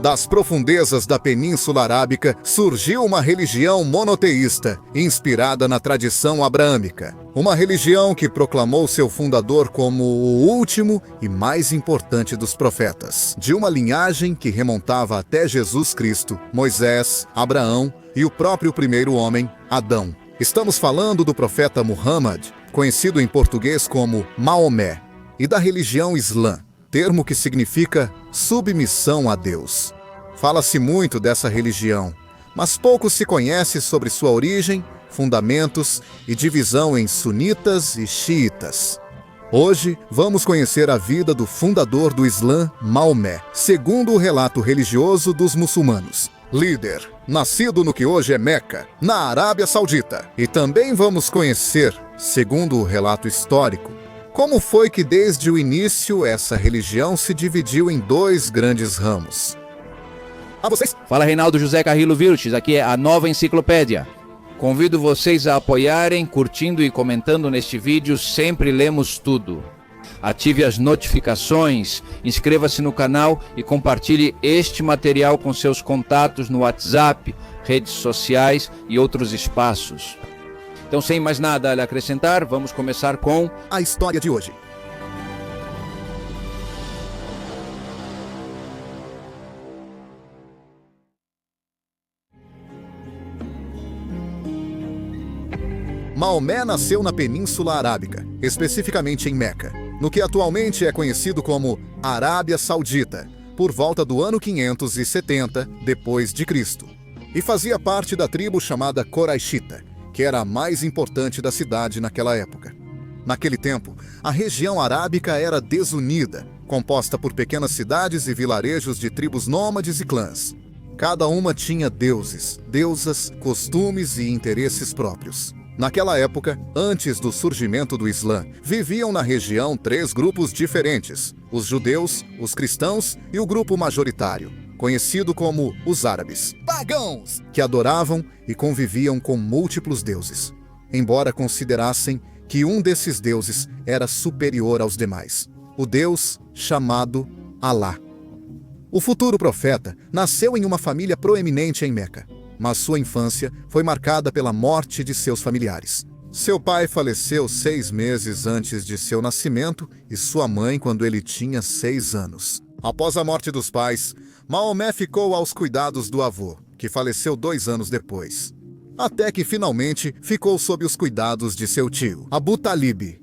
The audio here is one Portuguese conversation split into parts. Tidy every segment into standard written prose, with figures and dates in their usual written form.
Das profundezas da Península Arábica surgiu uma religião monoteísta, inspirada na tradição abraâmica. Uma religião que proclamou seu fundador como o último e mais importante dos profetas, de uma linhagem que remontava até Jesus Cristo, Moisés, Abraão e o próprio primeiro homem, Adão. Estamos falando do profeta Muhammad, conhecido em português como Maomé, e da religião Islã, termo que significa submissão a Deus. Fala-se muito dessa religião, mas pouco se conhece sobre sua origem, fundamentos e divisão em sunitas e xiitas. Hoje, vamos conhecer a vida do fundador do Islã, Maomé, segundo o relato religioso dos muçulmanos. Líder, nascido no que hoje é Meca, na Arábia Saudita. E também vamos conhecer, segundo o relato histórico, como foi que desde o início essa religião se dividiu em dois grandes ramos. A vocês! Fala, Reinaldo José Carrillo Vilches, aqui é a Nova Enciclopédia. Convido vocês a apoiarem, curtindo e comentando neste vídeo, sempre lemos tudo. Ative as notificações, inscreva-se no canal e compartilhe este material com seus contatos no WhatsApp, redes sociais e outros espaços. Então, sem mais nada a acrescentar, vamos começar com a história de hoje. Maomé nasceu na Península Arábica, especificamente em Meca, no que atualmente é conhecido como Arábia Saudita, por volta do ano 570 depois de Cristo, e fazia parte da tribo chamada Coraixita, que era a mais importante da cidade naquela época. Naquele tempo, a região arábica era desunida, composta por pequenas cidades e vilarejos de tribos nômades e clãs. Cada uma tinha deuses, deusas, costumes e interesses próprios. Naquela época, antes do surgimento do Islã, viviam na região três grupos diferentes: os judeus, os cristãos e o grupo majoritário, conhecido como os árabes, pagãos, que adoravam e conviviam com múltiplos deuses, embora considerassem que um desses deuses era superior aos demais, o deus chamado Alá. O futuro profeta nasceu em uma família proeminente em Meca, mas sua infância foi marcada pela morte de seus familiares. Seu pai faleceu 6 meses antes de seu nascimento e sua mãe quando ele tinha 6 anos. Após a morte dos pais, Maomé ficou aos cuidados do avô, que faleceu 2 anos depois. Até que finalmente ficou sob os cuidados de seu tio, Abu Talib.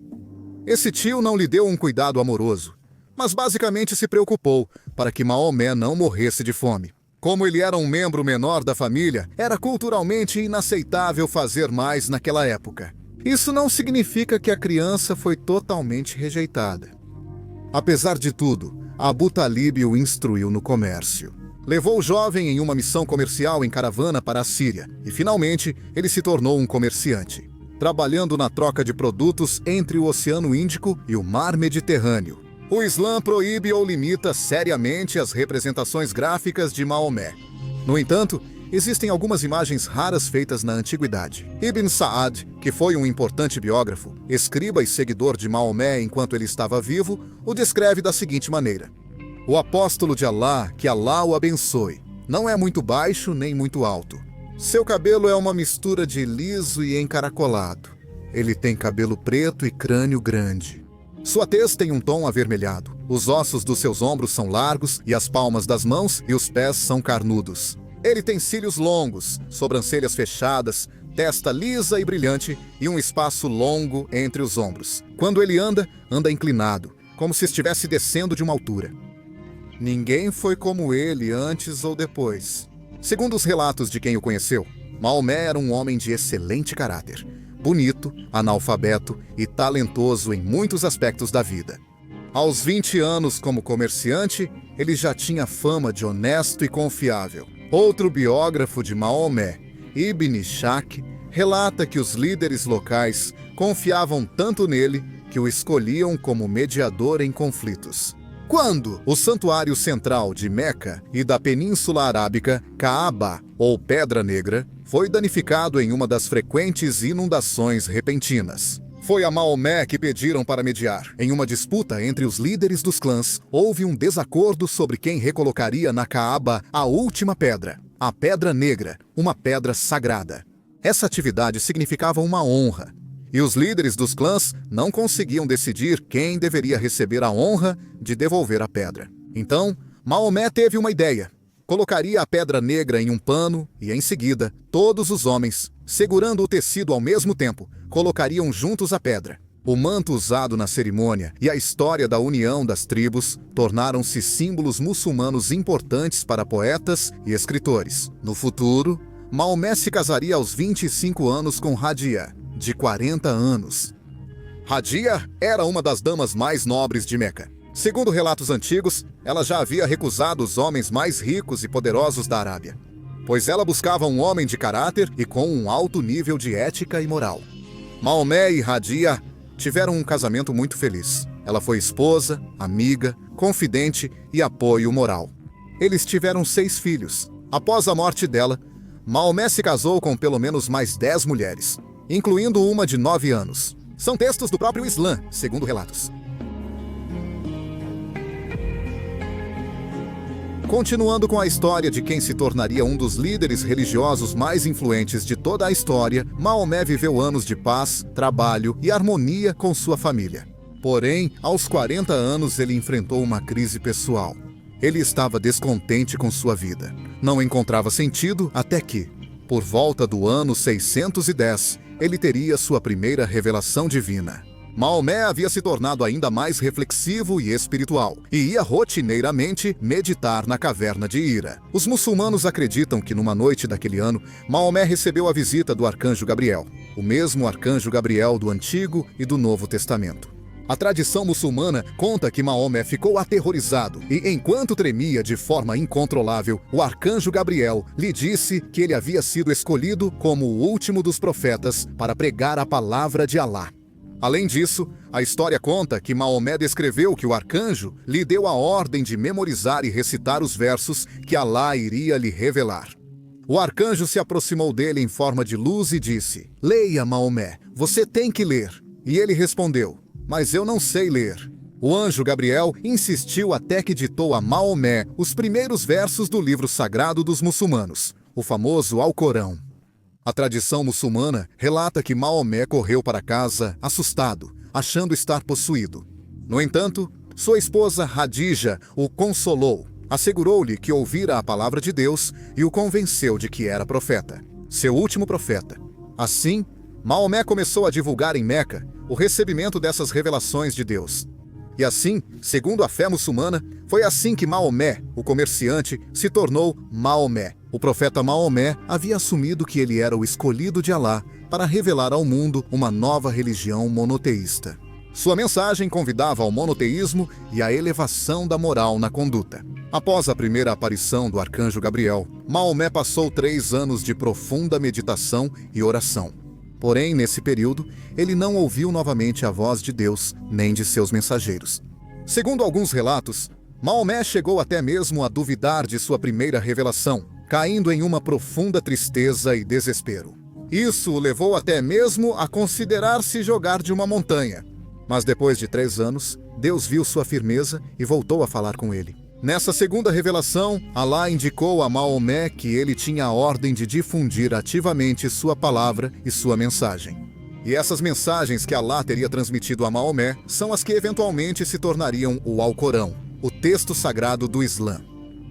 Esse tio não lhe deu um cuidado amoroso, mas basicamente se preocupou para que Maomé não morresse de fome. Como ele era um membro menor da família, era culturalmente inaceitável fazer mais naquela época. Isso não significa que a criança foi totalmente rejeitada. Apesar de tudo, Abu Talib o instruiu no comércio. Levou o jovem em uma missão comercial em caravana para a Síria e, finalmente, ele se tornou um comerciante, trabalhando na troca de produtos entre o Oceano Índico e o Mar Mediterrâneo. O Islã proíbe ou limita seriamente as representações gráficas de Maomé. No entanto, existem algumas imagens raras feitas na antiguidade. Ibn Sa'ad, que foi um importante biógrafo, escriba e seguidor de Maomé enquanto ele estava vivo, o descreve da seguinte maneira: o apóstolo de Alá, que Alá o abençoe, não é muito baixo nem muito alto. Seu cabelo é uma mistura de liso e encaracolado. Ele tem cabelo preto e crânio grande. Sua tez tem um tom avermelhado. Os ossos dos seus ombros são largos e as palmas das mãos e os pés são carnudos. Ele tem cílios longos, sobrancelhas fechadas, testa lisa e brilhante e um espaço longo entre os ombros. Quando ele anda, anda inclinado, como se estivesse descendo de uma altura. Ninguém foi como ele antes ou depois. Segundo os relatos de quem o conheceu, Maomé era um homem de excelente caráter, bonito, analfabeto e talentoso em muitos aspectos da vida. Aos 20 anos como comerciante, ele já tinha fama de honesto e confiável. Outro biógrafo de Maomé, Ibn Ishaq, relata que os líderes locais confiavam tanto nele que o escolhiam como mediador em conflitos. Quando o santuário central de Meca e da Península Arábica, Kaaba, ou Pedra Negra, foi danificado em uma das frequentes inundações repentinas, Foi a Maomé que pediram para mediar. Em uma disputa entre os líderes dos clãs, houve um desacordo sobre quem recolocaria na Caaba a última pedra, a Pedra Negra, uma pedra sagrada. Essa atividade significava uma honra, e os líderes dos clãs não conseguiam decidir quem deveria receber a honra de devolver a pedra. Então, Maomé teve uma ideia. Colocaria a Pedra Negra em um pano e, em seguida, todos os homens, segurando o tecido ao mesmo tempo, colocariam juntos a pedra. O manto usado na cerimônia e a história da união das tribos tornaram-se símbolos muçulmanos importantes para poetas e escritores. No futuro, Maomé se casaria aos 25 anos com Radia, de 40 anos. Radia era uma das damas mais nobres de Meca. Segundo relatos antigos, ela já havia recusado os homens mais ricos e poderosos da Arábia, pois ela buscava um homem de caráter e com um alto nível de ética e moral. Maomé e Radia tiveram um casamento muito feliz. Ela foi esposa, amiga, confidente e apoio moral. Eles tiveram 6 filhos. Após a morte dela, Maomé se casou com pelo menos mais 10 mulheres, incluindo uma de 9 anos. São textos do próprio Islã, segundo relatos. Continuando com a história de quem se tornaria um dos líderes religiosos mais influentes de toda a história, Maomé viveu anos de paz, trabalho e harmonia com sua família. Porém, aos 40 anos ele enfrentou uma crise pessoal. Ele estava descontente com sua vida. Não encontrava sentido até que, por volta do ano 610, ele teria sua primeira revelação divina. Maomé havia se tornado ainda mais reflexivo e espiritual, e ia rotineiramente meditar na caverna de Hira. Os muçulmanos acreditam que numa noite daquele ano, Maomé recebeu a visita do arcanjo Gabriel, o mesmo arcanjo Gabriel do Antigo e do Novo Testamento. A tradição muçulmana conta que Maomé ficou aterrorizado e, enquanto tremia de forma incontrolável, o arcanjo Gabriel lhe disse que ele havia sido escolhido como o último dos profetas para pregar a palavra de Alá. Além disso, a história conta que Maomé descreveu que o arcanjo lhe deu a ordem de memorizar e recitar os versos que Alá iria lhe revelar. O arcanjo se aproximou dele em forma de luz e disse: "Leia, Maomé, você tem que ler." E ele respondeu: "Mas eu não sei ler." O anjo Gabriel insistiu até que ditou a Maomé os primeiros versos do livro sagrado dos muçulmanos, o famoso Alcorão. A tradição muçulmana relata que Maomé correu para casa assustado, achando estar possuído. No entanto, sua esposa Radija o consolou, assegurou-lhe que ouvira a palavra de Deus e o convenceu de que era profeta, seu último profeta. Assim, Maomé começou a divulgar em Meca o recebimento dessas revelações de Deus. E assim, segundo a fé muçulmana, foi assim que Maomé, o comerciante, se tornou Maomé. O profeta Maomé havia assumido que ele era o escolhido de Alá para revelar ao mundo uma nova religião monoteísta. Sua mensagem convidava ao monoteísmo e à elevação da moral na conduta. Após a primeira aparição do arcanjo Gabriel, Maomé passou 3 anos de profunda meditação e oração. Porém, nesse período, ele não ouviu novamente a voz de Deus nem de seus mensageiros. Segundo alguns relatos, Maomé chegou até mesmo a duvidar de sua primeira revelação, caindo em uma profunda tristeza e desespero. Isso o levou até mesmo a considerar-se jogar de uma montanha. Mas depois de 3 anos, Deus viu sua firmeza e voltou a falar com ele. Nessa segunda revelação, Alá indicou a Maomé que ele tinha a ordem de difundir ativamente sua palavra e sua mensagem. E essas mensagens que Alá teria transmitido a Maomé são as que eventualmente se tornariam o Alcorão, o texto sagrado do Islã.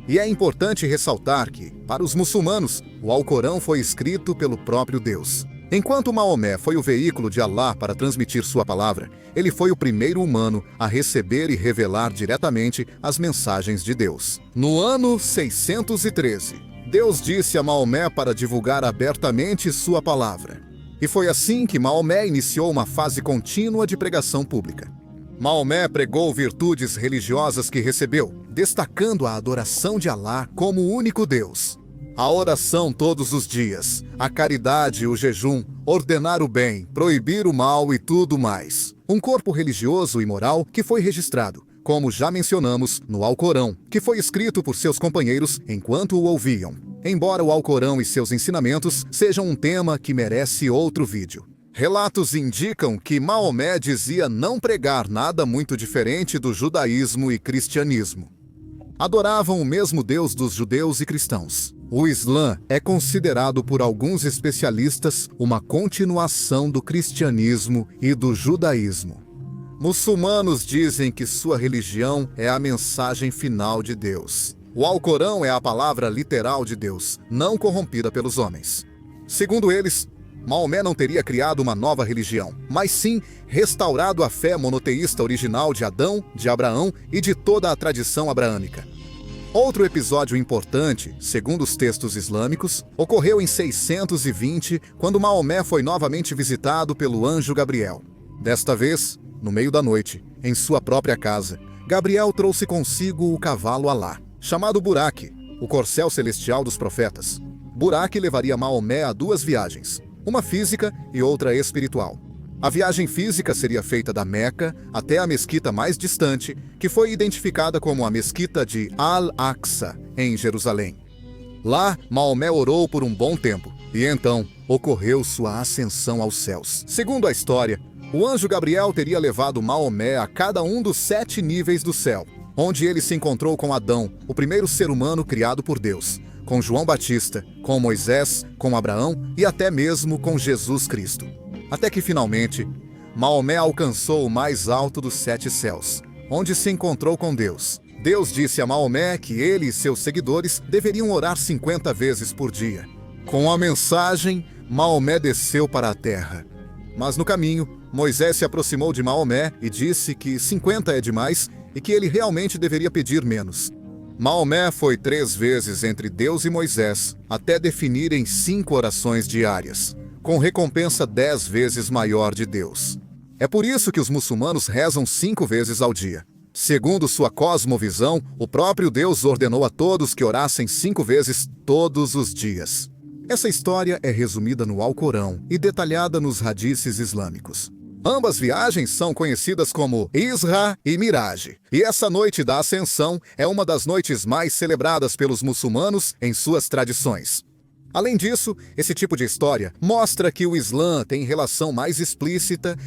E é importante ressaltar que, para os muçulmanos, o Alcorão foi escrito pelo próprio Deus. Enquanto Maomé foi o veículo de Alá para transmitir sua palavra, ele foi o primeiro humano a receber e revelar diretamente as mensagens de Deus. No ano 613, Deus disse a Maomé para divulgar abertamente sua palavra. E foi assim que Maomé iniciou uma fase contínua de pregação pública. Maomé pregou virtudes religiosas que recebeu, destacando a adoração de Alá como o único Deus. A oração todos os dias, a caridade e o jejum, ordenar o bem, proibir o mal e tudo mais. Um corpo religioso e moral que foi registrado, como já mencionamos, no Alcorão, que foi escrito por seus companheiros enquanto o ouviam. Embora o Alcorão e seus ensinamentos sejam um tema que merece outro vídeo. Relatos indicam que Maomé dizia não pregar nada muito diferente do judaísmo e cristianismo. Adoravam o mesmo Deus dos judeus e cristãos. O Islã é considerado por alguns especialistas uma continuação do cristianismo e do judaísmo. Muçulmanos dizem que sua religião é a mensagem final de Deus. O Alcorão é a palavra literal de Deus, não corrompida pelos homens. Segundo eles, Maomé não teria criado uma nova religião, mas sim restaurado a fé monoteísta original de Adão, de Abraão e de toda a tradição abraâmica. Outro episódio importante, segundo os textos islâmicos, ocorreu em 620, quando Maomé foi novamente visitado pelo anjo Gabriel. Desta vez, no meio da noite, em sua própria casa, Gabriel trouxe consigo o cavalo Alá, chamado Buraque, o corcel celestial dos profetas. Buraque levaria Maomé a duas viagens, uma física e outra espiritual. A viagem física seria feita da Meca até a mesquita mais distante, que foi identificada como a mesquita de Al-Aqsa, em Jerusalém. Lá, Maomé orou por um bom tempo, e então ocorreu sua ascensão aos céus. Segundo a história, o anjo Gabriel teria levado Maomé a cada um dos 7 níveis do céu, onde ele se encontrou com Adão, o primeiro ser humano criado por Deus, com João Batista, com Moisés, com Abraão e até mesmo com Jesus Cristo. Até que finalmente, Maomé alcançou o mais alto dos 7 céus, onde se encontrou com Deus. Deus disse a Maomé que ele e seus seguidores deveriam orar 50 vezes por dia. Com a mensagem, Maomé desceu para a terra. Mas no caminho, Moisés se aproximou de Maomé e disse que 50 é demais e que ele realmente deveria pedir menos. Maomé foi 3 vezes entre Deus e Moisés, até definirem 5 orações diárias, com recompensa 10 vezes maior de Deus. É por isso que os muçulmanos rezam 5 vezes ao dia. Segundo sua cosmovisão, o próprio Deus ordenou a todos que orassem 5 vezes todos os dias. Essa história é resumida no Alcorão e detalhada nos hadices islâmicos. Ambas viagens são conhecidas como Isra e Miraj, e essa noite da Ascensão é uma das noites mais celebradas pelos muçulmanos em suas tradições. Além disso, esse tipo de história mostra que o Islã tem relação mais explícita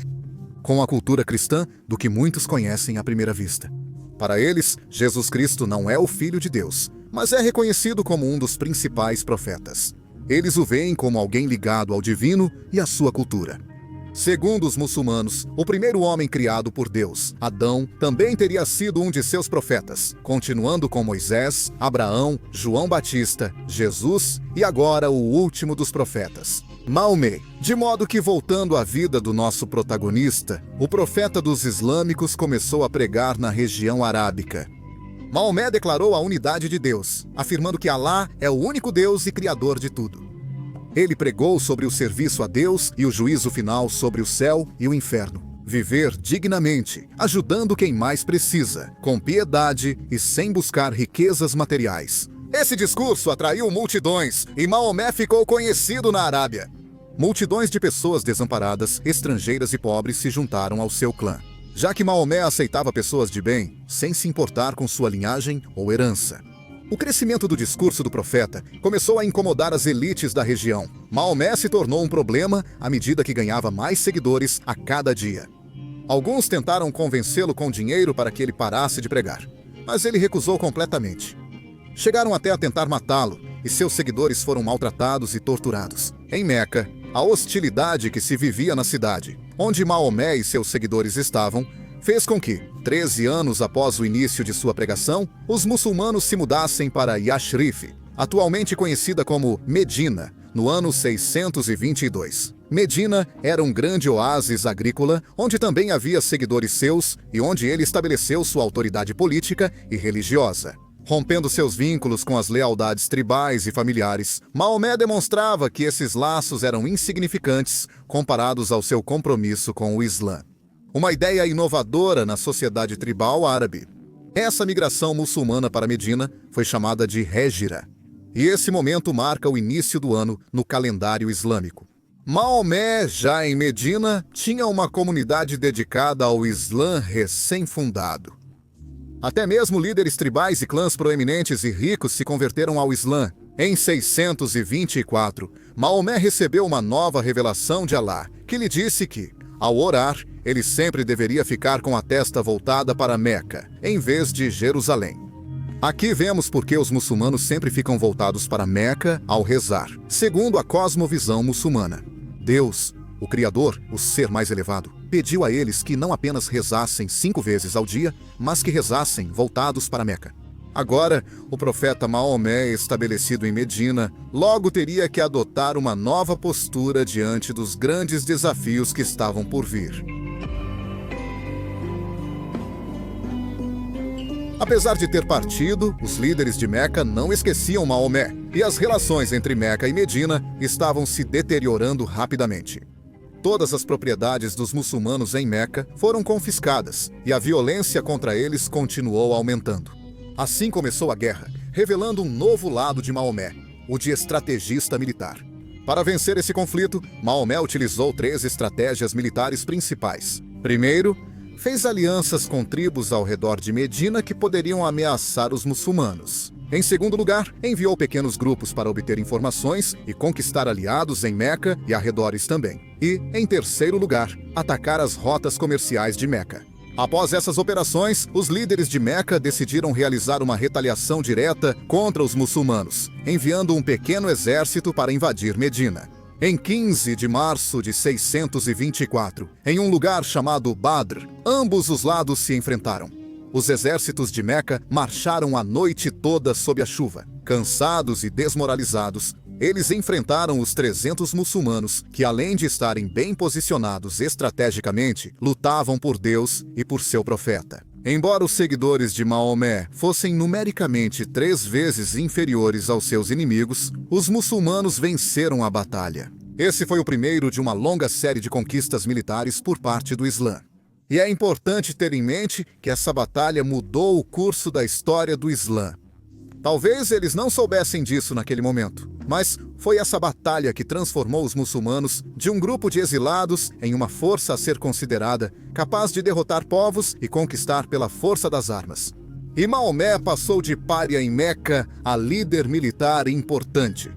com a cultura cristã do que muitos conhecem à primeira vista. Para eles, Jesus Cristo não é o Filho de Deus, mas é reconhecido como um dos principais profetas. Eles o veem como alguém ligado ao divino e à sua cultura. Segundo os muçulmanos, o primeiro homem criado por Deus, Adão, também teria sido um de seus profetas, continuando com Moisés, Abraão, João Batista, Jesus e agora o último dos profetas, Maomé. De modo que, voltando à vida do nosso protagonista, o profeta dos islâmicos começou a pregar na região arábica. Maomé declarou a unidade de Deus, afirmando que Alá é o único Deus e Criador de tudo. Ele pregou sobre o serviço a Deus e o juízo final sobre o céu e o inferno. Viver dignamente, ajudando quem mais precisa, com piedade e sem buscar riquezas materiais. Esse discurso atraiu multidões e Maomé ficou conhecido na Arábia. Multidões de pessoas desamparadas, estrangeiras e pobres se juntaram ao seu clã, já que Maomé aceitava pessoas de bem, sem se importar com sua linhagem ou herança. O crescimento do discurso do profeta começou a incomodar as elites da região. Maomé se tornou um problema à medida que ganhava mais seguidores a cada dia. Alguns tentaram convencê-lo com dinheiro para que ele parasse de pregar, mas ele recusou completamente. Chegaram até a tentar matá-lo, e seus seguidores foram maltratados e torturados. Em Meca, a hostilidade que se vivia na cidade, onde Maomé e seus seguidores estavam, fez com que, 13 anos após o início de sua pregação, os muçulmanos se mudassem para Yashrib, atualmente conhecida como Medina, no ano 622. Medina era um grande oásis agrícola, onde também havia seguidores seus e onde ele estabeleceu sua autoridade política e religiosa. Rompendo seus vínculos com as lealdades tribais e familiares, Maomé demonstrava que esses laços eram insignificantes comparados ao seu compromisso com o Islã. Uma ideia inovadora na sociedade tribal árabe. Essa migração muçulmana para Medina foi chamada de Hégira, e esse momento marca o início do ano no calendário islâmico. Maomé, já em Medina, tinha uma comunidade dedicada ao Islã recém-fundado. Até mesmo líderes tribais e clãs proeminentes e ricos se converteram ao Islã, Em 624, Maomé recebeu uma nova revelação de Alá, que lhe disse que, ao orar, ele sempre deveria ficar com a testa voltada para Meca, em vez de Jerusalém. Aqui vemos por que os muçulmanos sempre ficam voltados para Meca ao rezar, segundo a cosmovisão muçulmana. Deus, o Criador, o ser mais elevado, pediu a eles que não apenas rezassem 5 vezes ao dia, mas que rezassem voltados para Meca. Agora, o profeta Maomé, estabelecido em Medina, logo teria que adotar uma nova postura diante dos grandes desafios que estavam por vir. Apesar de ter partido, os líderes de Meca não esqueciam Maomé, e as relações entre Meca e Medina estavam se deteriorando rapidamente. Todas as propriedades dos muçulmanos em Meca foram confiscadas, e a violência contra eles continuou aumentando. Assim começou a guerra, revelando um novo lado de Maomé, o de estrategista militar. Para vencer esse conflito, Maomé utilizou 3 estratégias militares principais. Primeiro, fez alianças com tribos ao redor de Medina que poderiam ameaçar os muçulmanos. Em segundo lugar, enviou pequenos grupos para obter informações e conquistar aliados em Meca e arredores também. E, em terceiro lugar, atacar as rotas comerciais de Meca. Após essas operações, os líderes de Meca decidiram realizar uma retaliação direta contra os muçulmanos, enviando um pequeno exército para invadir Medina. Em 15 de março de 624, em um lugar chamado Badr, ambos os lados se enfrentaram. Os exércitos de Meca marcharam a noite toda sob a chuva. Cansados e desmoralizados, eles enfrentaram os 300 muçulmanos que, além de estarem bem posicionados estrategicamente, lutavam por Deus e por seu profeta. Embora os seguidores de Maomé fossem numericamente 3 vezes inferiores aos seus inimigos, os muçulmanos venceram a batalha. Esse foi o primeiro de uma longa série de conquistas militares por parte do Islã. E é importante ter em mente que essa batalha mudou o curso da história do Islã. Talvez eles não soubessem disso naquele momento, mas foi essa batalha que transformou os muçulmanos de um grupo de exilados em uma força a ser considerada capaz de derrotar povos e conquistar pela força das armas. E Maomé passou de pária em Meca a líder militar importante.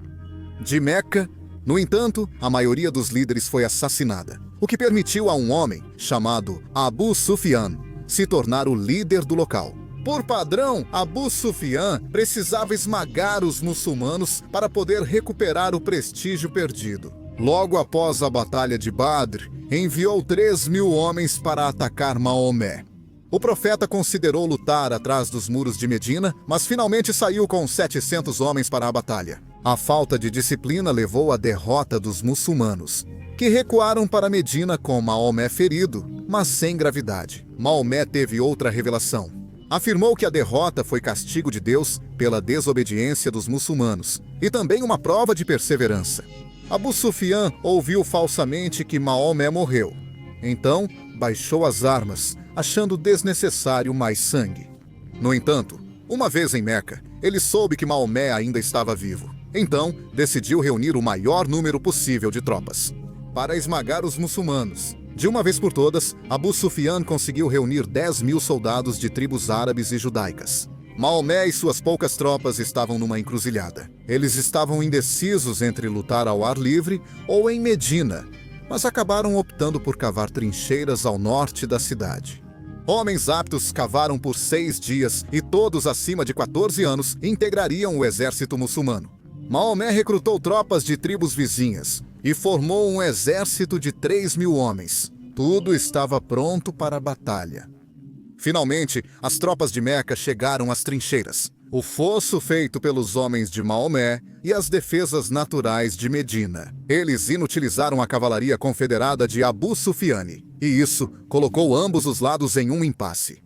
De Meca, no entanto, a maioria dos líderes foi assassinada, o que permitiu a um homem chamado Abu Sufyan se tornar o líder do local. Por padrão, Abu Sufyan precisava esmagar os muçulmanos para poder recuperar o prestígio perdido. Logo após a Batalha de Badr, enviou 3.000 homens para atacar Maomé. O profeta considerou lutar atrás dos muros de Medina, mas finalmente saiu com 700 homens para a batalha. A falta de disciplina levou à derrota dos muçulmanos, que recuaram para Medina com Maomé ferido, mas sem gravidade. Maomé teve outra revelação. Afirmou que a derrota foi castigo de Deus pela desobediência dos muçulmanos e também uma prova de perseverança. Abu Sufyan ouviu falsamente que Maomé morreu. Então, baixou as armas, achando desnecessário mais sangue. No entanto, uma vez em Meca, ele soube que Maomé ainda estava vivo. Então, decidiu reunir o maior número possível de tropas para esmagar os muçulmanos. De uma vez por todas, Abu Sufyan conseguiu reunir 10.000 soldados de tribos árabes e judaicas. Maomé e suas poucas tropas estavam numa encruzilhada. Eles estavam indecisos entre lutar ao ar livre ou em Medina, mas acabaram optando por cavar trincheiras ao norte da cidade. Homens aptos cavaram por 6 dias e todos acima de 14 anos integrariam o exército muçulmano. Maomé recrutou tropas de tribos vizinhas e formou um exército de 3.000 homens. Tudo estava pronto para a batalha. Finalmente, as tropas de Meca chegaram às trincheiras, o fosso feito pelos homens de Maomé e as defesas naturais de Medina. Eles inutilizaram a cavalaria confederada de Abu Sufyan, e isso colocou ambos os lados em um impasse.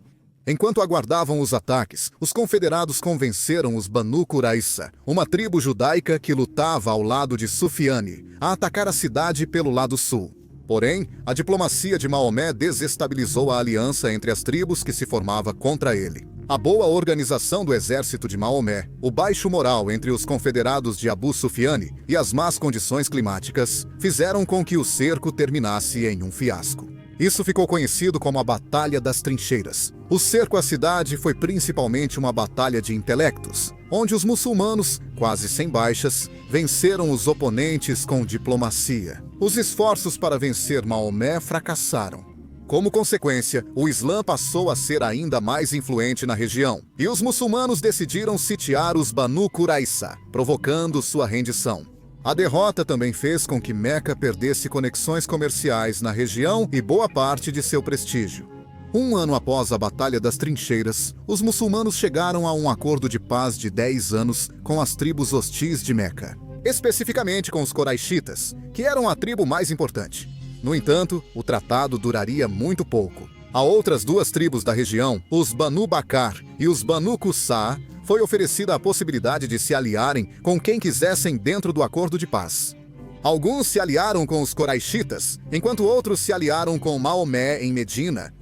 Enquanto aguardavam os ataques, os confederados convenceram os Banu Qurayza, uma tribo judaica que lutava ao lado de Sufyan, a atacar a cidade pelo lado sul. Porém, a diplomacia de Maomé desestabilizou a aliança entre as tribos que se formava contra ele. A boa organização do exército de Maomé, o baixo moral entre os confederados de Abu Sufyan e as más condições climáticas fizeram com que o cerco terminasse em um fiasco. Isso ficou conhecido como a Batalha das Trincheiras. O cerco à cidade foi principalmente uma batalha de intelectos, onde os muçulmanos, quase sem baixas, venceram os oponentes com diplomacia. Os esforços para vencer Maomé fracassaram. Como consequência, o Islã passou a ser ainda mais influente na região, e os muçulmanos decidiram sitiar os Banu Qurayza, provocando sua rendição. A derrota também fez com que Meca perdesse conexões comerciais na região e boa parte de seu prestígio. Um ano após a Batalha das Trincheiras, os muçulmanos chegaram a um acordo de paz de 10 anos com as tribos hostis de Meca, especificamente com os Quraishitas, que eram a tribo mais importante. No entanto, o tratado duraria muito pouco. A outras duas tribos da região, os Banu Bakr e os Banu Qussa, foi oferecida a possibilidade de se aliarem com quem quisessem dentro do acordo de paz. Alguns se aliaram com os Quraishitas, enquanto outros se aliaram com Maomé em Medina.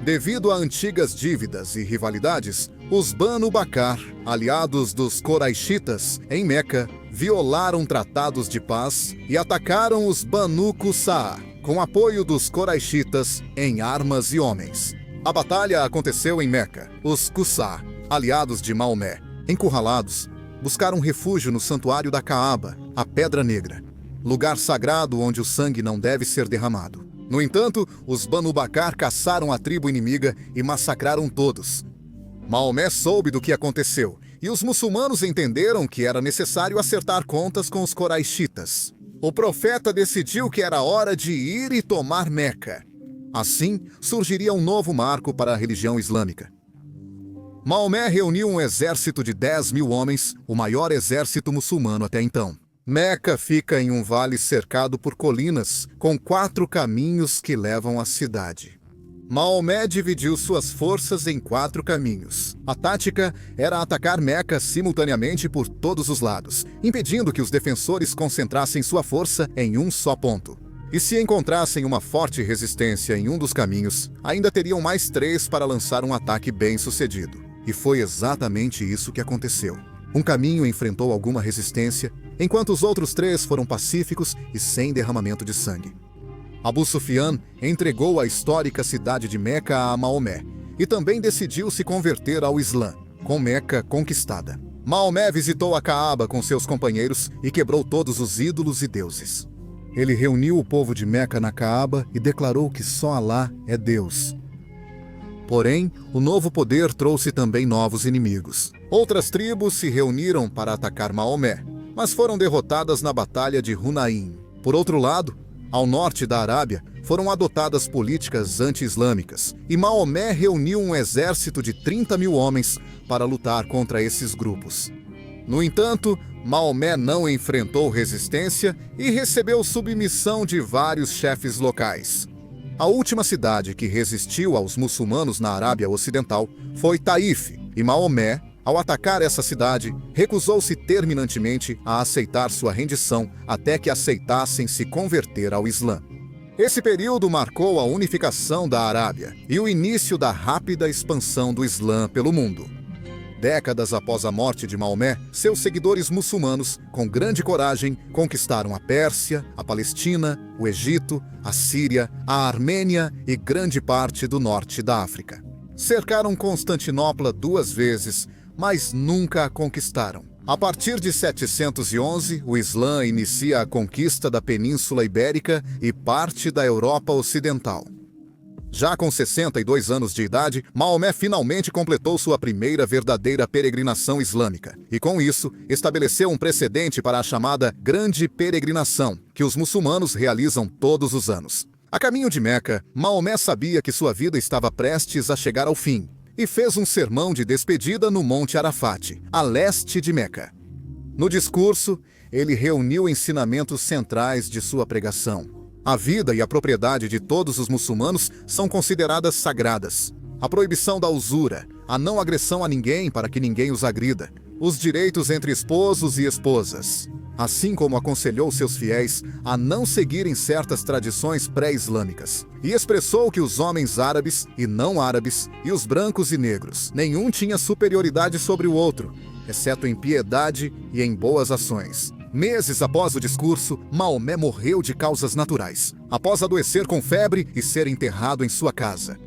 Devido a antigas dívidas e rivalidades, os Banu Bakr, aliados dos Quraishitas em Meca, violaram tratados de paz e atacaram os Banu Qussa, com apoio dos Quraishitas em armas e homens. A batalha aconteceu em Meca. Os Qussa, aliados de Maomé, encurralados, buscaram refúgio no santuário da Caaba, a Pedra Negra, lugar sagrado onde o sangue não deve ser derramado. No entanto, os Banu Bakr caçaram a tribo inimiga e massacraram todos. Maomé soube do que aconteceu, e os muçulmanos entenderam que era necessário acertar contas com os Quraishitas. O profeta decidiu que era hora de ir e tomar Meca. Assim, surgiria um novo marco para a religião islâmica. Maomé reuniu um exército de 10.000 homens, o maior exército muçulmano até então. Meca fica em um vale cercado por colinas, com 4 caminhos que levam à cidade. Maomé dividiu suas forças em 4 caminhos. A tática era atacar Meca simultaneamente por todos os lados, impedindo que os defensores concentrassem sua força em um só ponto. E se encontrassem uma forte resistência em um dos caminhos, ainda teriam mais 3 para lançar um ataque bem-sucedido. E foi exatamente isso que aconteceu. Um caminho enfrentou alguma resistência, enquanto os outros 3 foram pacíficos e sem derramamento de sangue. Abu Sufyan entregou a histórica cidade de Meca a Maomé e também decidiu se converter ao Islã, com Meca conquistada. Maomé visitou a Caaba com seus companheiros e quebrou todos os ídolos e deuses. Ele reuniu o povo de Meca na Caaba e declarou que só Alá é Deus. Porém, o novo poder trouxe também novos inimigos. Outras tribos se reuniram para atacar Maomé, mas foram derrotadas na Batalha de Hunain. Por outro lado, ao norte da Arábia, foram adotadas políticas anti-islâmicas, e Maomé reuniu um exército de 30.000 homens para lutar contra esses grupos. No entanto, Maomé não enfrentou resistência e recebeu submissão de vários chefes locais. A última cidade que resistiu aos muçulmanos na Arábia Ocidental foi Taif, e Maomé, ao atacar essa cidade, recusou-se terminantemente a aceitar sua rendição até que aceitassem se converter ao Islã. Esse período marcou a unificação da Arábia e o início da rápida expansão do Islã pelo mundo. Décadas após a morte de Maomé, seus seguidores muçulmanos, com grande coragem, conquistaram a Pérsia, a Palestina, o Egito, a Síria, a Armênia e grande parte do norte da África. Cercaram Constantinopla 2 vezes, mas nunca a conquistaram. A partir de 711, o Islã inicia a conquista da Península Ibérica e parte da Europa Ocidental. Já com 62 anos de idade, Maomé finalmente completou sua primeira verdadeira peregrinação islâmica, e com isso, estabeleceu um precedente para a chamada Grande Peregrinação, que os muçulmanos realizam todos os anos. A caminho de Meca, Maomé sabia que sua vida estava prestes a chegar ao fim, e fez um sermão de despedida no Monte Arafat, a leste de Meca. No discurso, ele reuniu ensinamentos centrais de sua pregação. A vida e a propriedade de todos os muçulmanos são consideradas sagradas. A proibição da usura, a não agressão a ninguém para que ninguém os agrida, os direitos entre esposos e esposas, assim como aconselhou seus fiéis a não seguirem certas tradições pré-islâmicas, e expressou que os homens árabes e não árabes, e os brancos e negros, nenhum tinha superioridade sobre o outro, exceto em piedade e em boas ações. Meses após o discurso, Maomé morreu de causas naturais, após adoecer com febre e ser enterrado em sua casa.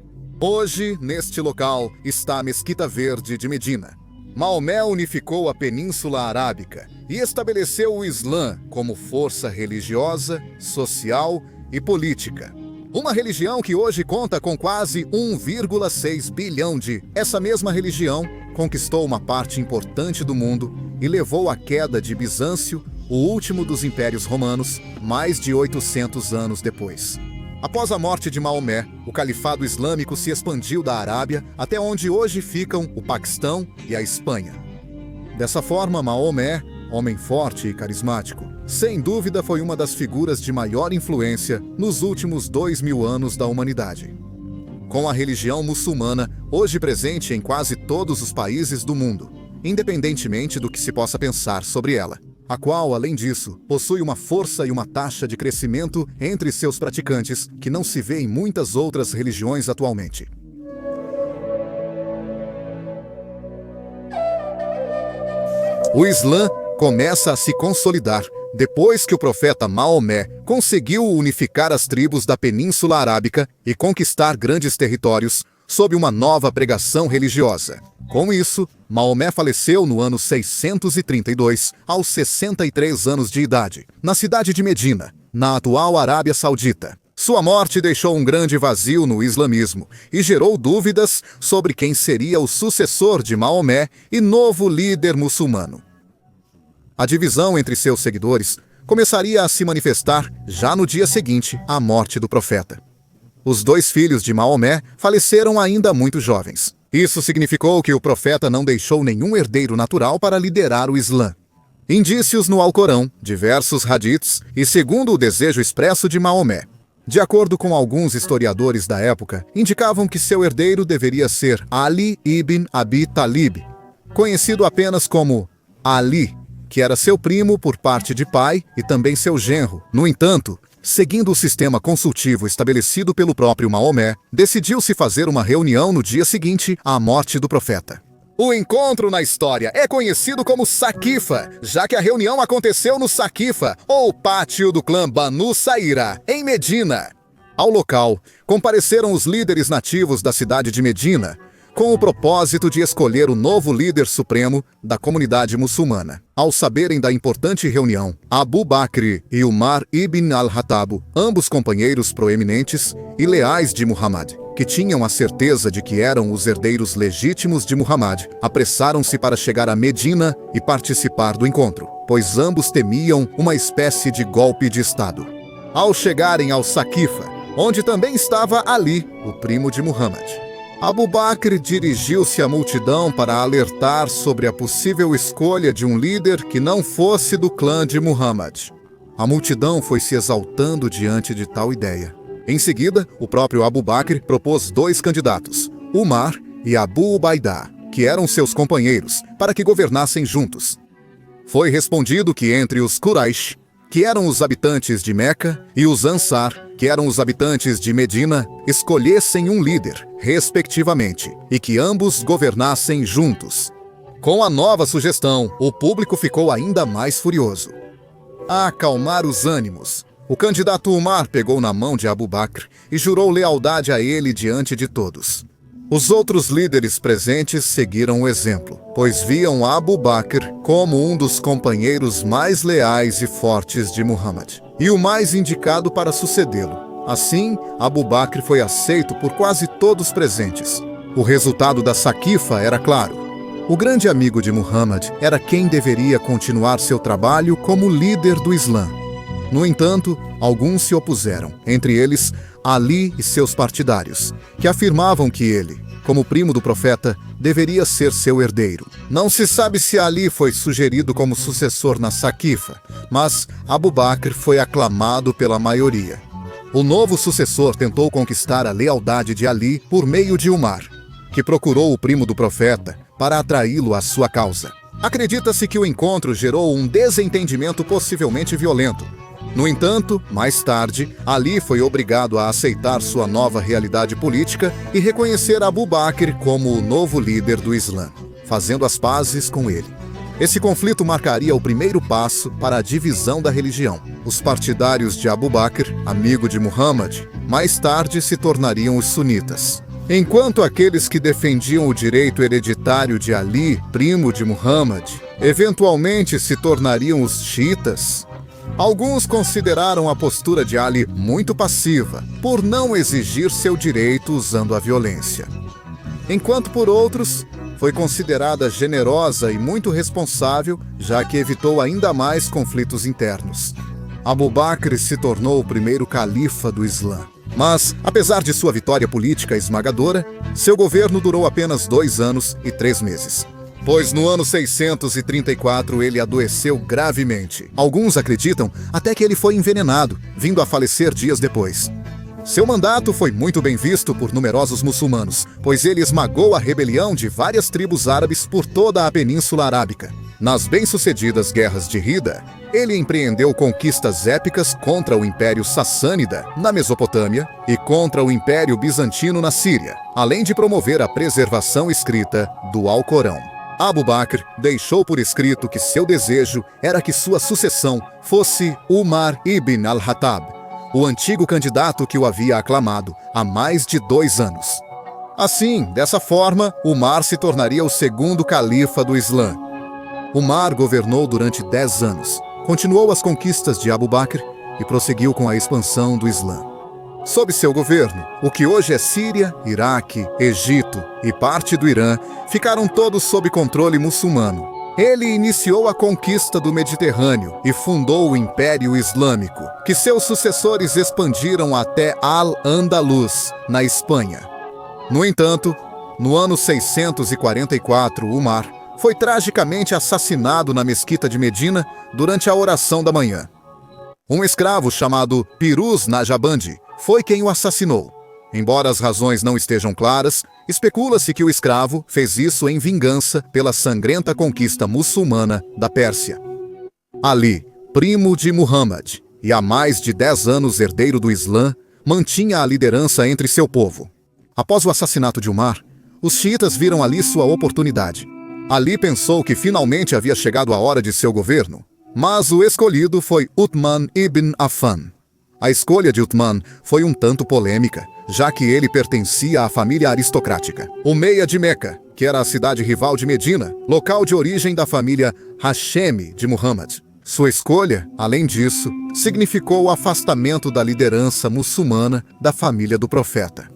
Hoje, neste local, está a Mesquita Verde de Medina. Maomé unificou a Península Arábica e estabeleceu o Islã como força religiosa, social e política. Uma religião que hoje conta com quase 1,6 bilhão de... Essa mesma religião conquistou uma parte importante do mundo e levou à queda de Bizâncio, o último dos impérios romanos, mais de 800 anos depois. Após a morte de Maomé, o califado islâmico se expandiu da Arábia até onde hoje ficam o Paquistão e a Espanha. Dessa forma, Maomé, homem forte e carismático, sem dúvida foi uma das figuras de maior influência nos últimos 2000 anos da humanidade. Com a religião muçulmana hoje presente em quase todos os países do mundo, independentemente do que se possa pensar sobre ela, a qual, além disso, possui uma força e uma taxa de crescimento entre seus praticantes que não se vê em muitas outras religiões atualmente. O Islã começa a se consolidar depois que o profeta Maomé conseguiu unificar as tribos da Península Arábica e conquistar grandes territórios sob uma nova pregação religiosa. Com isso, Maomé faleceu no ano 632, aos 63 anos de idade, na cidade de Medina, na atual Arábia Saudita. Sua morte deixou um grande vazio no islamismo e gerou dúvidas sobre quem seria o sucessor de Maomé e novo líder muçulmano. A divisão entre seus seguidores começaria a se manifestar já no dia seguinte à morte do profeta. Os dois filhos de Maomé faleceram ainda muito jovens. Isso significou que o profeta não deixou nenhum herdeiro natural para liderar o Islã. Indícios no Alcorão, diversos hadiths e segundo o desejo expresso de Maomé. De acordo com alguns historiadores da época, indicavam que seu herdeiro deveria ser Ali ibn Abi Talib, conhecido apenas como Ali, que era seu primo por parte de pai e também seu genro. No entanto, seguindo o sistema consultivo estabelecido pelo próprio Maomé, decidiu-se fazer uma reunião no dia seguinte à morte do profeta. O encontro na história é conhecido como Saqifa, já que a reunião aconteceu no Saqifa, ou pátio do clã Banu Saíra, em Medina. Ao local, compareceram os líderes nativos da cidade de Medina, com o propósito de escolher o novo líder supremo da comunidade muçulmana. Ao saberem da importante reunião, Abu Bakr e Umar ibn al-Hattab, ambos companheiros proeminentes e leais de Muhammad, que tinham a certeza de que eram os herdeiros legítimos de Muhammad, apressaram-se para chegar a Medina e participar do encontro, pois ambos temiam uma espécie de golpe de Estado. Ao chegarem ao Saqifa, onde também estava Ali, o primo de Muhammad, Abu Bakr dirigiu-se à multidão para alertar sobre a possível escolha de um líder que não fosse do clã de Muhammad. A multidão foi se exaltando diante de tal ideia. Em seguida, o próprio Abu Bakr propôs dois candidatos, Umar e Abu Ubaidah, que eram seus companheiros, para que governassem juntos. Foi respondido que entre os Quraysh, que eram os habitantes de Meca, e os Ansar, que eram os habitantes de Medina, escolhessem um líder, respectivamente, e que ambos governassem juntos. Com a nova sugestão, o público ficou ainda mais furioso. A acalmar os ânimos, o candidato Umar pegou na mão de Abu Bakr e jurou lealdade a ele diante de todos. Os outros líderes presentes seguiram o exemplo, pois viam Abu Bakr como um dos companheiros mais leais e fortes de Muhammad, e o mais indicado para sucedê-lo. Assim, Abu Bakr foi aceito por quase todos presentes. O resultado da Saqifa era claro. O grande amigo de Muhammad era quem deveria continuar seu trabalho como líder do Islã. No entanto, alguns se opuseram, entre eles Ali e seus partidários, que afirmavam que ele, como primo do profeta, deveria ser seu herdeiro. Não se sabe se Ali foi sugerido como sucessor na Saqifa, mas Abu Bakr foi aclamado pela maioria. O novo sucessor tentou conquistar a lealdade de Ali por meio de Umar, que procurou o primo do profeta para atraí-lo à sua causa. Acredita-se que o encontro gerou um desentendimento possivelmente violento. No entanto, mais tarde, Ali foi obrigado a aceitar sua nova realidade política e reconhecer Abu Bakr como o novo líder do Islã, fazendo as pazes com ele. Esse conflito marcaria o primeiro passo para a divisão da religião. Os partidários de Abu Bakr, amigo de Muhammad, mais tarde se tornariam os sunitas. Enquanto aqueles que defendiam o direito hereditário de Ali, primo de Muhammad, eventualmente se tornariam os xiitas. Alguns consideraram a postura de Ali muito passiva, por não exigir seu direito usando a violência. Enquanto por outros, foi considerada generosa e muito responsável, já que evitou ainda mais conflitos internos. Abu Bakr se tornou o primeiro califa do Islã. Mas, apesar de sua vitória política esmagadora, seu governo durou apenas 2 anos e 3 meses. Pois no ano 634 ele adoeceu gravemente. Alguns acreditam até que ele foi envenenado, vindo a falecer dias depois. Seu mandato foi muito bem visto por numerosos muçulmanos, pois ele esmagou a rebelião de várias tribos árabes por toda a Península Arábica. Nas bem-sucedidas guerras de Rida, ele empreendeu conquistas épicas contra o Império Sassânida, na Mesopotâmia, e contra o Império Bizantino na Síria, além de promover a preservação escrita do Alcorão. Abu Bakr deixou por escrito que seu desejo era que sua sucessão fosse Umar ibn al-Khattab, o antigo candidato que o havia aclamado há mais de 2 anos. Assim, dessa forma, Umar se tornaria o segundo califa do Islã. Umar governou durante 10 anos, continuou as conquistas de Abu Bakr e prosseguiu com a expansão do Islã. Sob seu governo, o que hoje é Síria, Iraque, Egito e parte do Irã ficaram todos sob controle muçulmano. Ele iniciou a conquista do Mediterrâneo e fundou o Império Islâmico, que seus sucessores expandiram até Al-Andalus, na Espanha. No entanto, no ano 644, Umar foi tragicamente assassinado na mesquita de Medina durante a oração da manhã. Um escravo chamado Piruz Najabandi foi quem o assassinou. Embora as razões não estejam claras, especula-se que o escravo fez isso em vingança pela sangrenta conquista muçulmana da Pérsia. Ali, primo de Muhammad e há mais de 10 anos herdeiro do Islã, mantinha a liderança entre seu povo. Após o assassinato de Umar, os xiitas viram ali sua oportunidade. Ali pensou que finalmente havia chegado a hora de seu governo, mas o escolhido foi Uthman ibn Affan. A escolha de Uthman foi um tanto polêmica, já que ele pertencia à família aristocrática. O Meia de Meca, que era a cidade rival de Medina, local de origem da família Hashemi de Muhammad. Sua escolha, além disso, significou o afastamento da liderança muçulmana da família do profeta.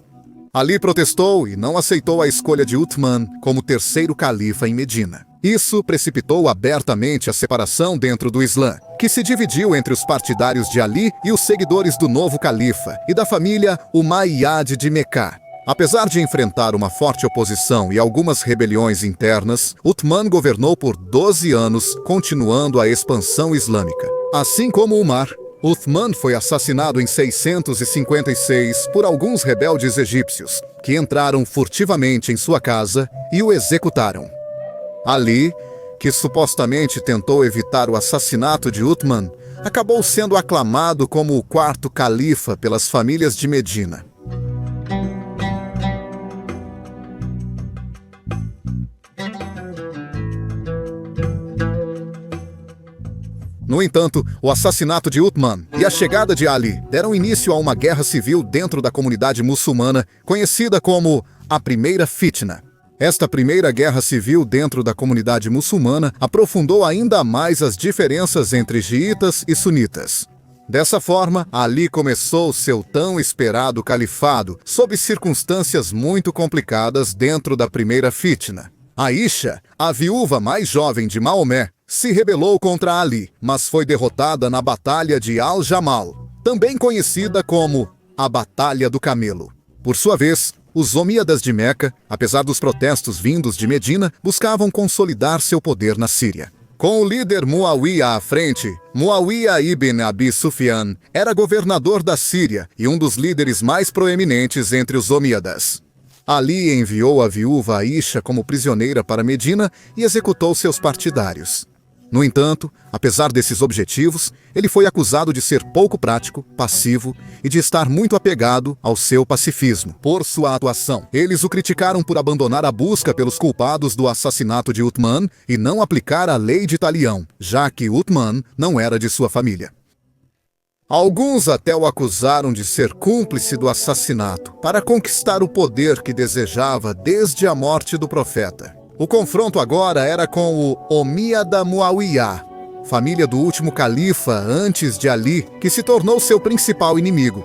Ali protestou e não aceitou a escolha de Uthman como terceiro califa em Medina. Isso precipitou abertamente a separação dentro do Islã, que se dividiu entre os partidários de Ali e os seguidores do novo califa e da família Umayyad de Meca. Apesar de enfrentar uma forte oposição e algumas rebeliões internas, Uthman governou por 12 anos, continuando a expansão islâmica. Assim como Umar, Uthman foi assassinado em 656 por alguns rebeldes egípcios, que entraram furtivamente em sua casa e o executaram. Ali, que supostamente tentou evitar o assassinato de Uthman, acabou sendo aclamado como o 4º califa pelas famílias de Medina. No entanto, o assassinato de Uthman e a chegada de Ali deram início a uma guerra civil dentro da comunidade muçulmana, conhecida como a Primeira Fitna. Esta primeira guerra civil dentro da comunidade muçulmana aprofundou ainda mais as diferenças entre xiitas e sunitas. Dessa forma, Ali começou seu tão esperado califado sob circunstâncias muito complicadas dentro da Primeira Fitna. Aisha, a viúva mais jovem de Maomé, se rebelou contra Ali, mas foi derrotada na Batalha de Al-Jamal, também conhecida como a Batalha do Camelo. Por sua vez, os omíadas de Meca, apesar dos protestos vindos de Medina, buscavam consolidar seu poder na Síria. Com o líder Muawiyah à frente, Muawiyah ibn Abi Sufyan era governador da Síria e um dos líderes mais proeminentes entre os omíadas. Ali enviou a viúva Aisha como prisioneira para Medina e executou seus partidários. No entanto, apesar desses objetivos, ele foi acusado de ser pouco prático, passivo e de estar muito apegado ao seu pacifismo. Por sua atuação, eles o criticaram por abandonar a busca pelos culpados do assassinato de Uthman e não aplicar a lei de talião, já que Uthman não era de sua família. Alguns até o acusaram de ser cúmplice do assassinato para conquistar o poder que desejava desde a morte do profeta. O confronto agora era com o Omíyada Muawiyah, família do último califa antes de Ali, que se tornou seu principal inimigo.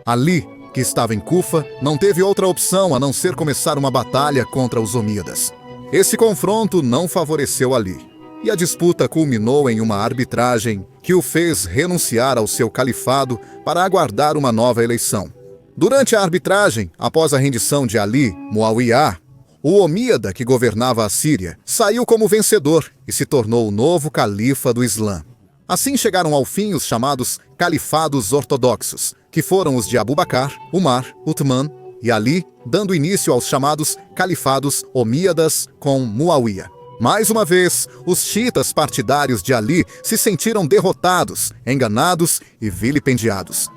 Ali, que estava em Kufa, não teve outra opção a não ser começar uma batalha contra os omíadas. Esse confronto não favoreceu Ali, e a disputa culminou em uma arbitragem que o fez renunciar ao seu califado para aguardar uma nova eleição. Durante a arbitragem, após a rendição de Ali, Muawiyah, o Omíyada, que governava a Síria, saiu como vencedor e se tornou o novo califa do Islã. Assim chegaram ao fim os chamados califados ortodoxos, que foram os de Abu Bakr, Umar, Uthman e Ali, dando início aos chamados califados omíadas com Muawiyah. Mais uma vez, os xiitas partidários de Ali se sentiram derrotados, enganados e vilipendiados.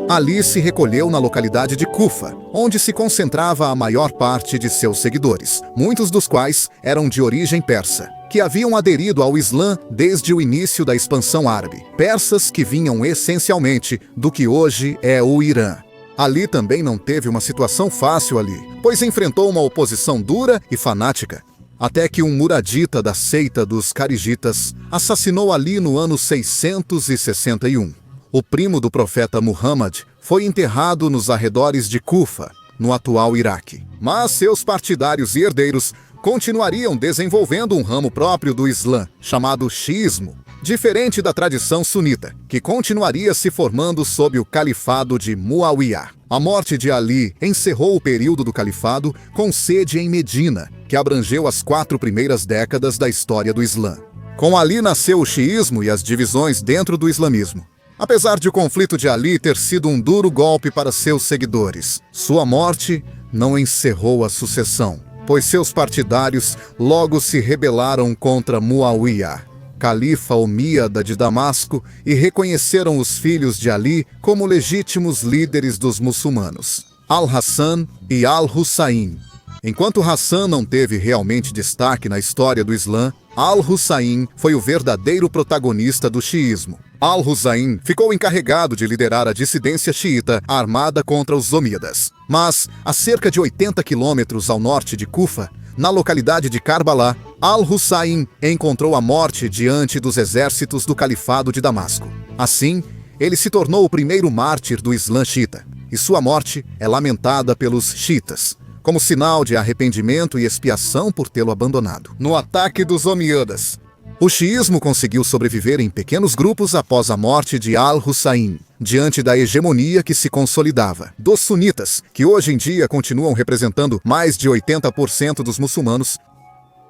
Ali se recolheu na localidade de Kufa, onde se concentrava a maior parte de seus seguidores, muitos dos quais eram de origem persa, que haviam aderido ao Islã desde o início da expansão árabe, persas que vinham essencialmente do que hoje é o Irã. Ali também não teve uma situação fácil pois enfrentou uma oposição dura e fanática, até que um muradita da seita dos carigitas assassinou Ali no ano 661. O primo do profeta Muhammad foi enterrado nos arredores de Kufa, no atual Iraque. Mas seus partidários e herdeiros continuariam desenvolvendo um ramo próprio do Islã, chamado xiismo, diferente da tradição sunita, que continuaria se formando sob o califado de Muawiyah. A morte de Ali encerrou o período do califado com sede em Medina, que abrangeu as 4 primeiras décadas da história do Islã. Com Ali nasceu o xiismo e as divisões dentro do islamismo. Apesar de o conflito de Ali ter sido um duro golpe para seus seguidores, sua morte não encerrou a sucessão, pois seus partidários logo se rebelaram contra Muawiyah, califa omíada de Damasco, e reconheceram os filhos de Ali como legítimos líderes dos muçulmanos, Al-Hassan e Al-Hussain. Enquanto Hassan não teve realmente destaque na história do Islã, Al-Hussain foi o verdadeiro protagonista do xiismo. Al-Hussain ficou encarregado de liderar a dissidência xiita armada contra os omíadas. Mas, a cerca de 80 quilômetros ao norte de Kufa, na localidade de Karbala, Al-Hussain encontrou a morte diante dos exércitos do califado de Damasco. Assim, ele se tornou o primeiro mártir do Islã xiita, e sua morte é lamentada pelos xiitas, como sinal de arrependimento e expiação por tê-lo abandonado. No ataque dos omíadas, o xiismo conseguiu sobreviver em pequenos grupos após a morte de Al-Hussain, diante da hegemonia que se consolidava dos sunitas, que hoje em dia continuam representando mais de 80% dos muçulmanos,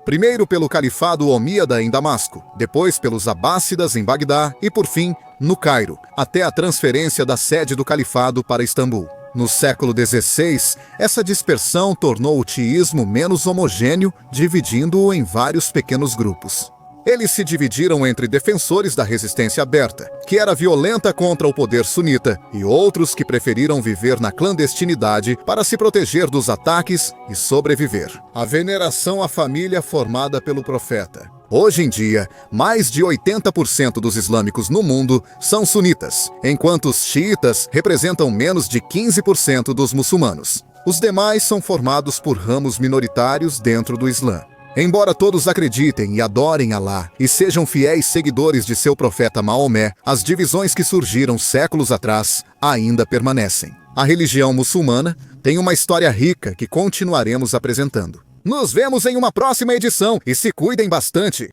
primeiro pelo califado omíada em Damasco, depois pelos abássidas em Bagdá e, por fim, no Cairo, até a transferência da sede do califado para Istambul. No século XVI, essa dispersão tornou o xiismo menos homogêneo, dividindo-o em vários pequenos grupos. Eles se dividiram entre defensores da resistência aberta, que era violenta contra o poder sunita, e outros que preferiram viver na clandestinidade para se proteger dos ataques e sobreviver. A veneração à família formada pelo profeta. Hoje em dia, mais de 80% dos islâmicos no mundo são sunitas, enquanto os xiitas representam menos de 15% dos muçulmanos. Os demais são formados por ramos minoritários dentro do Islã. Embora todos acreditem e adorem Alá e sejam fiéis seguidores de seu profeta Maomé, as divisões que surgiram séculos atrás ainda permanecem. A religião muçulmana tem uma história rica que continuaremos apresentando. Nos vemos em uma próxima edição e se cuidem bastante!